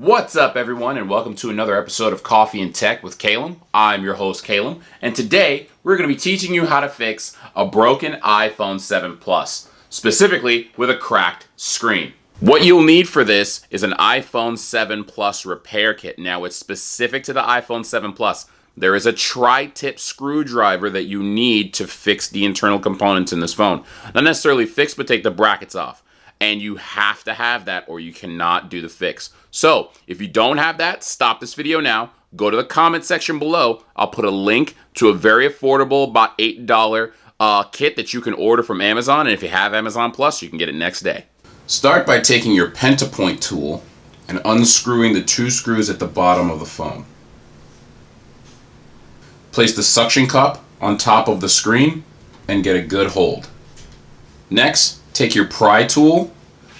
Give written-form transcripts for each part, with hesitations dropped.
What's up, everyone, and welcome to another episode of Coffee and Tech with Calum. I'm your host, Calum, and today we're going to be teaching you how to fix a broken iPhone 7 Plus, specifically with a cracked screen. What you'll need for this is an iPhone 7 Plus repair kit. Now, it's specific to the iPhone 7 Plus. There is a tri-tip screwdriver that you need to fix the internal components in this phone. Not necessarily fix, but take the brackets off. And you have to have that or you cannot do the fix. So if you don't have that, stop this video now. Go to the comment section below. I'll put a link to a very affordable, about $8 kit that you can order from Amazon. And if you have Amazon Plus, you can get it next day. Start by taking your pentapoint tool and unscrewing the two screws at the bottom of the phone. Place the suction cup on top of the screen and get a good hold. Next, take your pry tool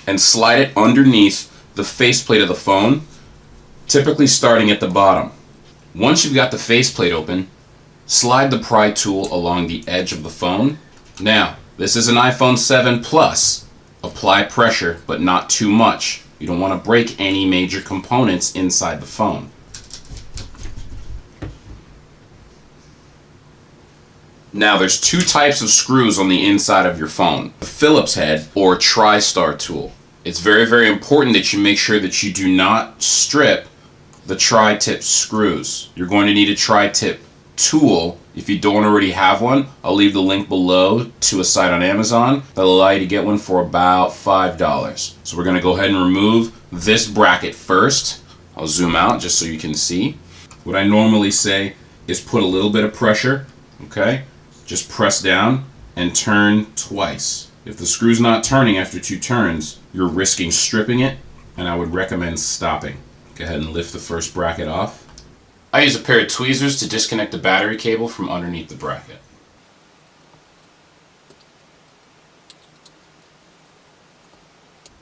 and slide it underneath the faceplate of the phone, typically starting at the bottom. Once you've got the faceplate open, slide the pry tool along the edge of the phone. Now, this is an iPhone 7 Plus. Apply pressure, but not too much. You don't want to break any major components inside the phone. Now, there's two types of screws on the inside of your phone, the Phillips head or tri-star tool. It's very, very important that you make sure that you do not strip the tri-tip screws. You're going to need a tri-tip tool. If you don't already have one, I'll leave the link below to a site on Amazon that'll allow you to get one for about $5. So we're going to go ahead and remove this bracket first. I'll zoom out just so you can see. What I normally say is put a little bit of pressure, okay? Just press down and turn twice. If the screw's not turning after 2 turns, you're risking stripping it, and I would recommend stopping. Go ahead and lift the first bracket off. I use a pair of tweezers to disconnect the battery cable from underneath the bracket.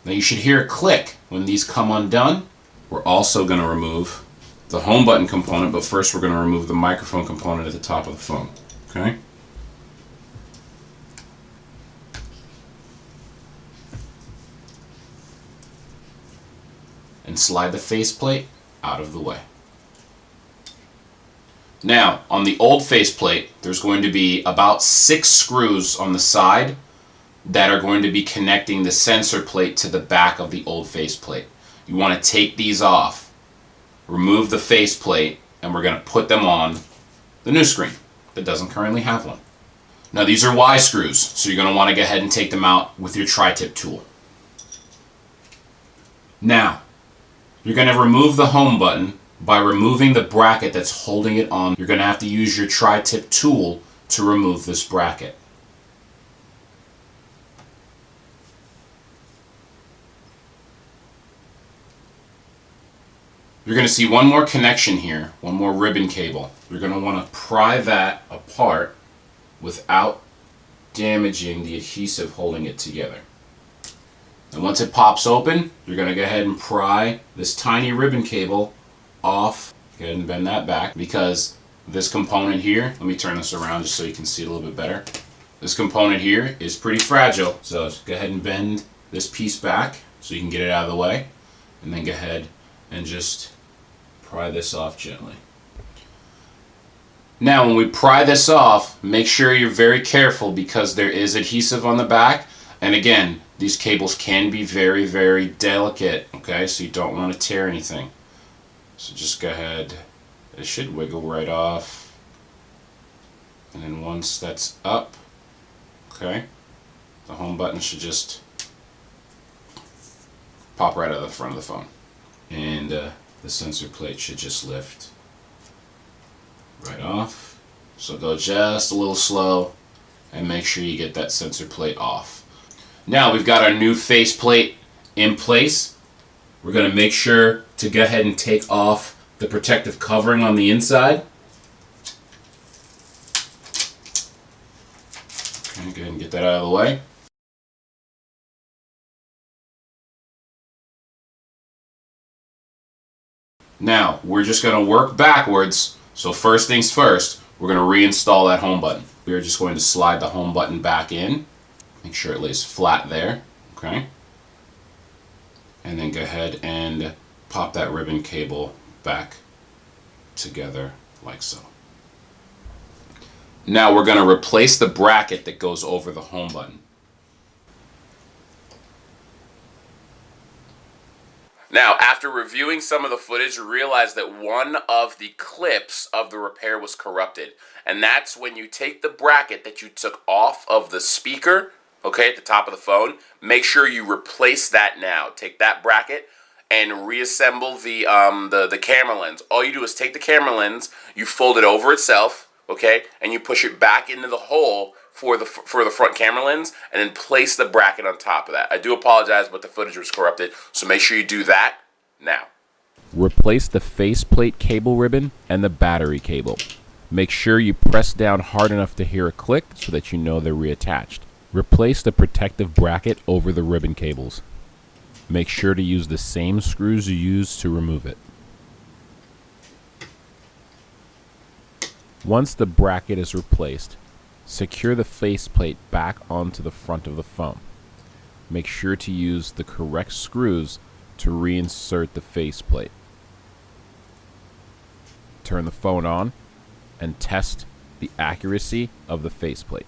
Now you should hear a click when these come undone. We're also going to remove the home button component, but first we're going to remove the microphone component at the top of the phone. Okay? And slide the faceplate out of the way. Now, on the old faceplate, there's going to be about 6 screws on the side that are going to be connecting the sensor plate to the back of the old faceplate. You want to take these off, remove the faceplate, and we're going to put them on the new screen that doesn't currently have one. Now, these are Y screws, so you're going to want to go ahead and take them out with your tri-tip tool. Now, you're going to remove the home button by removing the bracket that's holding it on. You're going to have to use your tri-tip tool to remove this bracket. You're going to see one more connection here, one more ribbon cable. You're going to want to pry that apart without damaging the adhesive holding it together. And once it pops open, you're going to go ahead and pry this tiny ribbon cable off. Go ahead and bend that back because this component here, let me turn this around just so you can see it a little bit better. This component here is pretty fragile, so go ahead and bend this piece back so you can get it out of the way. And then go ahead and just pry this off gently. Now when we pry this off, make sure you're very careful because there is adhesive on the back. And again, these cables can be very, very delicate, okay? So you don't want to tear anything. So just go ahead, it should wiggle right off. And then once that's up, okay, the home button should just pop right out of the front of the phone. And the sensor plate should just lift right off. So go just a little slow and make sure you get that sensor plate off. Now we've got our new faceplate in place. We're going to make sure to go ahead and take off the protective covering on the inside. Okay, go ahead and get that out of the way. Now, we're just going to work backwards. So first things first, we're going to reinstall that home button. We're just going to slide the home button back in. Make sure it lays flat there. Okay. And then go ahead and pop that ribbon cable back together like so. Now we're going to replace the bracket that goes over the home button. Now, after reviewing some of the footage, you realize that one of the clips of the repair was corrupted. And that's when you take the bracket that you took off of the speaker, okay, at the top of the phone, make sure you replace that now. Take that bracket and reassemble the camera lens. All you do is take the camera lens, you fold it over itself, okay, and you push it back into the hole for the front camera lens, and then place the bracket on top of that. I do apologize, but the footage was corrupted, so make sure you do that now. Replace the faceplate cable ribbon and the battery cable. Make sure you press down hard enough to hear a click so that you know they're reattached. Replace the protective bracket over the ribbon cables. Make sure to use the same screws you used to remove it. Once the bracket is replaced, secure the faceplate back onto the front of the phone. Make sure to use the correct screws to reinsert the faceplate. Turn the phone on and test the accuracy of the faceplate.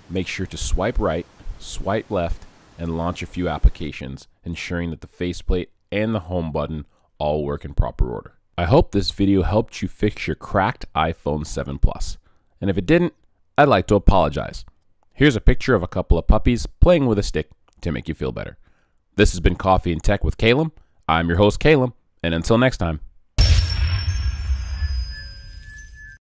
Make sure to swipe right, swipe left, and launch a few applications, ensuring that the faceplate and the home button all work in proper order. I hope this video helped you fix your cracked iPhone 7 Plus. And if it didn't, I'd like to apologize. Here's a picture of a couple of puppies playing with a stick to make you feel better. This has been Coffee and Tech with Caleb. I'm your host, Caleb, and until next time.